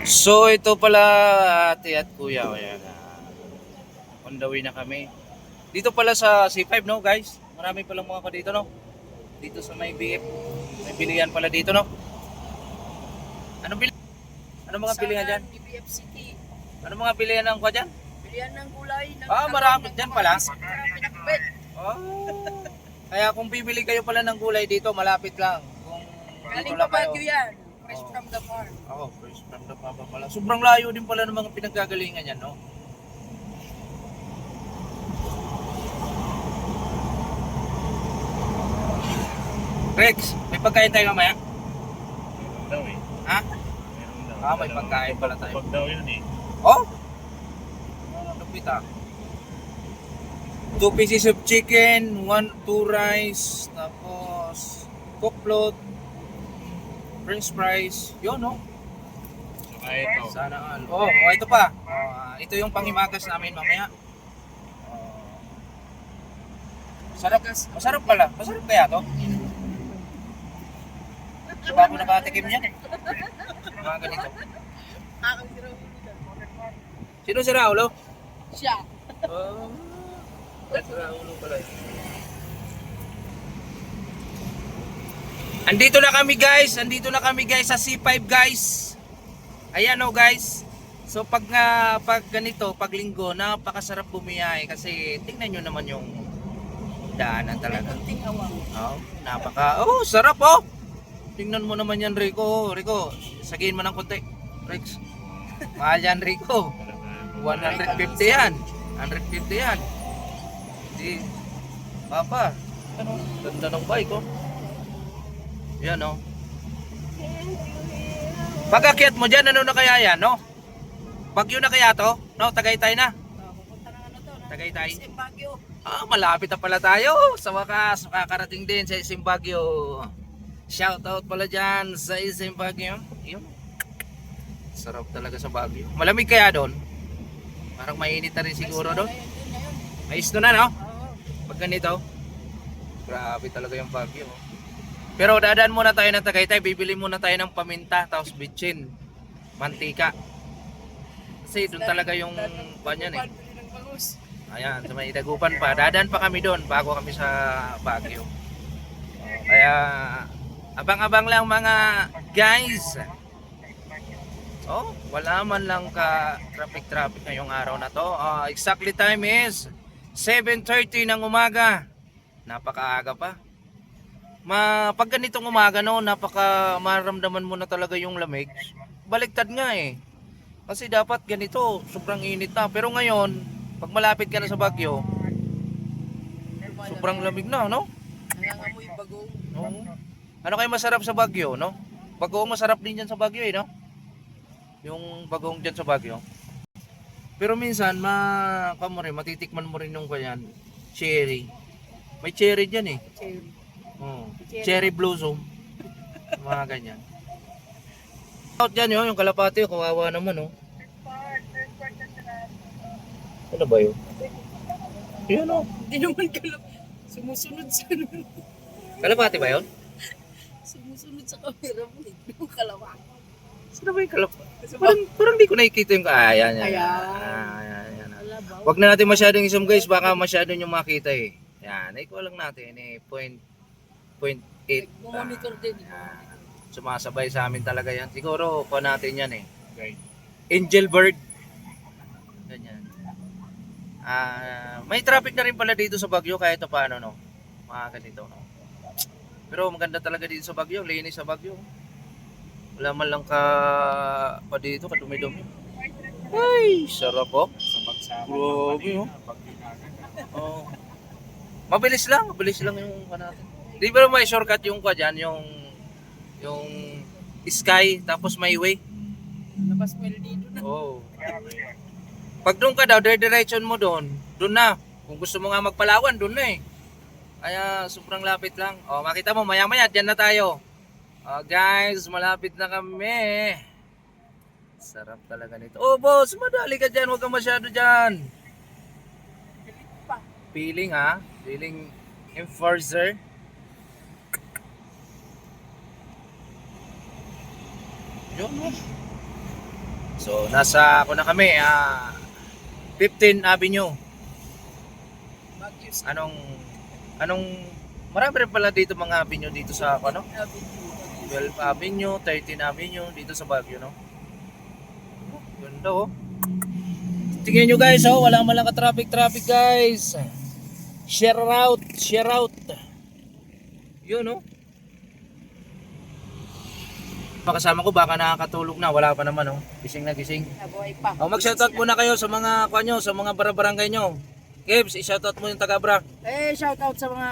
So ito pala ate at kuya, ayan, on the way na kami. Dito pala sa C5 no guys, marami palang mga dito no. Dito sa may BF, may bilihan pala dito no. Ano bili? Ano mga bilihan diyan? BBF City. Ano mga bilihan ng kwa diyan? Bilihan ng gulay. Ng Marami diyan pala. Pinakbet. Oh. Kaya kung bibili kayo pala ng gulay dito, malapit lang. Kung dito Galing lang pa kayo. Baguio yan. Fresh from the farm. Ako, first from the papa pala. Sobrang layo din pala ng mga pinaggagalingan yan, no? Rex, may pagkain tayo mamaya? Daw eh. Ha? Meron daw. May pagkain pala tayo. Pag daw yun eh. Oh? Lupit ah. 2 pieces of chicken, 2 rice, tapos cook float, french fries, yun no? Saka ito. Sana all. Ito pa. Ito yung pangimagas namin mamaya. Sarap. Masarap pala. Masarap kaya to? Diba ako nakatikim niyan eh. Mga ganito. Akang si Raul. Sino si Raulo? Siya. Si Raulo pala eh. Andito na kami guys sa C5 guys. Ayan o guys. So pag ganito, pag linggo, napakasarap bumiyahe kasi tingnan nyo naman yung daanan talaga. Kunting awang. Sarap oh. Tingnan mo naman yan Rico. Rico, sagihin mo ng konti. Rex. Mahal yan Rico. 150 yan. 150 yan. Di Papa, ano? Ganda ng bike oh. Yan oh. Pag-akyat mo dyan, ano na kaya yan, no? Bagyo na kaya to? No, Tagaytay na. Pupunta ng ano to. Tagaytay. SM Baguio. Malapit na pala tayo. Sa wakas, makakarating din sa SM Baguio. Shoutout pala dyan sa SM Baguio. Yun. Sarap talaga sa Baguio. Malamig kaya doon? Parang mainit na rin siguro doon. May snow na, no? Pag ganito. Grabe talaga yung Baguio. Pero dadaan muna tayo ng Tagaytay, bibili muna tayo ng paminta, tapos bitchin, mantika. Kasi doon talaga yung banyan eh. Ayan, sa may Dagupan pa. Dadaan pa kami doon bago kami sa Baguio. Kaya abang-abang lang mga guys. Wala man lang ka traffic ngayong araw na to. Exactly time is 7:30 ng umaga. Napakaaga pa. Pag ganitong umaga no, maramdaman mo na talaga yung lamig. Baliktad nga eh. Kasi dapat ganito, sobrang init na. Pero ngayon, pag malapit ka na sa Baguio, sobrang lamig na, no? Nangangamoy bagong. Oo. Ano kayo masarap sa Baguio, no? Bagoong masarap din dyan sa Baguio eh, no? Yung bagoong dyan sa Baguio. Pero minsan, matitikman mo rin yung kanyan, cherry. May cherry dyan eh. Cherry. Cherry blossom. Mga ganyan. Out dyan yung kalapati, kawawa naman oh. Ano ba yun? Yun oh. Hindi naman sumusunod-sunod. Kalapati ba yun? Sumusunod sa camera mo. Yung kalawang. Sino ba yung kalapati? Parang di ko nakikita yung ayan. Ayan. Wag na natin masyadong isum guys, baka masyadong yung makita eh. Yan, ikaw lang natin eh, 0.8. Monitor din. Sumasabay sa amin talaga yan. Siguro pa natin yan eh. Okay. Angel bird. Ganyan. May traffic na rin pala dito sa Baguio kahit paano no. Mga ganito no. Pero maganda talaga dito sa Baguio, linis sa Baguio. Wala man lang pa dito, kadumi-dumi. Ay, sarap oh. Grabe oh. Oh. Mabilis lang yung natin. Di ba may shortcut yung dyan, yung sky tapos may way. Labas mo dito na. Pag doon ka daw, direction mo doon na. Kung gusto mo nga magpalawan, doon na eh. Kaya sobrang lapit lang. Makita mo, maya-maya, dyan na tayo. Guys, malapit na kami. Sarap talaga nito. Boss, madali ka dyan, huwag ka masyado dyan. Feeling ha? Feeling enforcer. Yun. So, nasa ako na kami, 15 Avenue. Baguio City. Anong marami rin pala dito mga avenue dito sa ano? Avenue. 12 Avenue, 13 Avenue dito sa Baguio, no? Ganda oh. Tingnan nyo guys, oh, wala man lang ka-traffic guys. Share out. Yun oh. Makasama ko baka nakakatulog na, wala pa naman oh. Gising na gising. Nabuhay pa. Oh, mag-shoutout muna kayo sa mga kanyo, sa mga barangay nyo. Gibbs, i-shoutout mo yung taga-Bra. Shoutout sa mga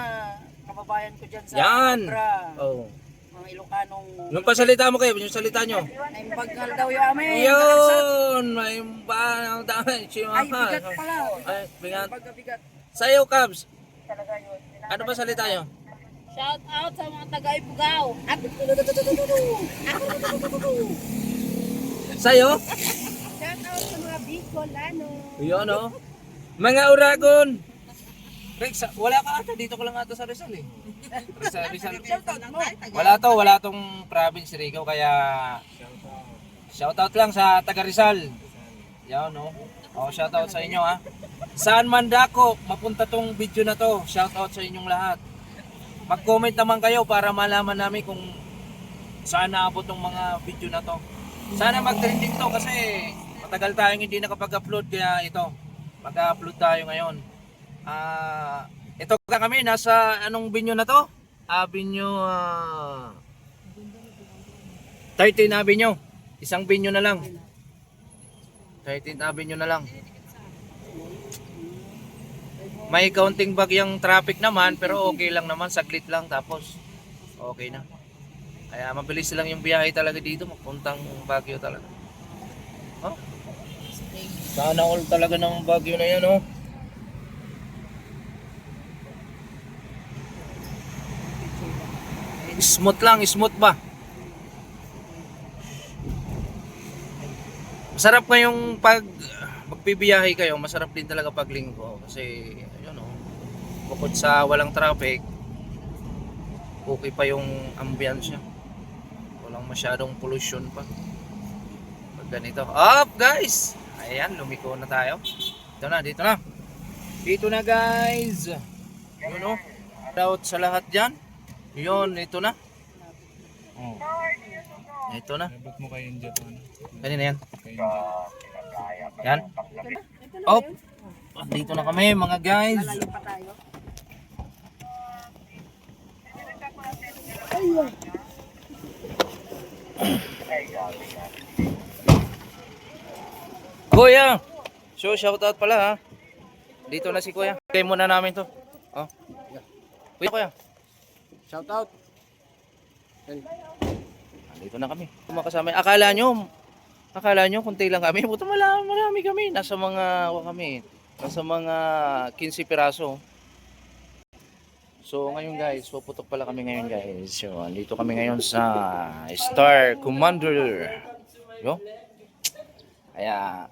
kababayan ko dyan sa Yan. Abra. Oh. Mga Ilocanong Yung pasalita mo kayo, yung salita nyo. naimbagal daw yung amin. Yun! May ba dami. Ay, bigat pala. Ay, bigat. Pagkabigat. Sa'yo, Cubs. Talaga yun. Ano ba salita nyo? Shout out sa mga taga-Ibugaw. Sa'yo? Shout out sa mga Bicolano. Yun, oh. Mga Uragon. Rex, wala ka ata. Dito ko lang ata sa Rizal eh. Rizal. Wala tong province Rigaw kaya shoutout lang sa taga Rizal. Yan no. Oh, shoutout sa inyo ha. Saan man dako mapunta tong video na to, shoutout sa inyong lahat. Mag-comment naman kayo para malaman namin kung saan naabot tong mga video na to. Sana mag-trending to kasi matagal tayong hindi nakapag-upload kaya ito. Mag-upload tayo ngayon. Ito ka kami nasa anong venue na to? Avenue 13 Avenue. Isang venue na lang. 13th Avenue na lang. May kaunting bagyang traffic naman pero okay lang naman, saglit lang tapos okay na. Kaya mabilis lang yung biyahe talaga dito, mapuntang Baguio talaga. Oh. Sana all talaga ng Baguio na yan, oh. Smooth ba? Masarap kayong pag magbibiyahe kayo, masarap din talaga pag linggo kasi ayun oh. Bukod sa walang traffic, okay pa yung ambience niya. Walang masyadong pollution pa. Pag ganito. Up guys! Ayan, lumiko na tayo. Dito na. Dito na guys. Yun oh. Shout sa lahat dyan. Yun, ito na. Oh. Ito na. Nabot mo kayo yung Japan. Kanina yan. Kayo yung Yan. Oh. Dito na kami mga guys. Lalayo pa tayo. Kuya. So shoutout pala ha. Dito na si Kuya. Kaya muna namin to. Oh. Kuya. Shout out. Dito na kami. Kumakasama. Akala nyo kunti lang kami. Buto marami kami. Nasa mga 15 piraso. So ngayon guys, puputok pala kami ngayon guys. So dito kami ngayon sa Star Commander. Yo. Kaya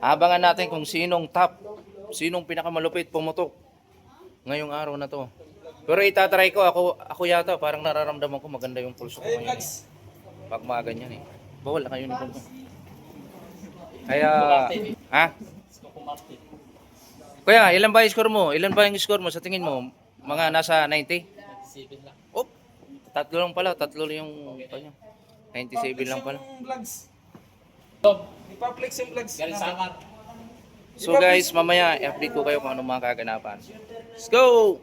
abangan natin kung sinong pinakamalupit pumutok ngayong araw na to. Pero itatry ko, ako yata parang nararamdaman ko maganda yung pulso ko ngayon. Pag mga ganyan eh. Bawal na kayo ng pulso. Kaya, ha? Kuya, ilan ba yung score mo? Ilan ba yung score mo sa tingin mo? Mga nasa 90? 97 lang. Oh, tatlo lang pala yung kanya. 97 lang pala. Ipaplex yung vlogs. So guys, mamaya i-update ko kayo kung ano mga kaganapan. Let's go!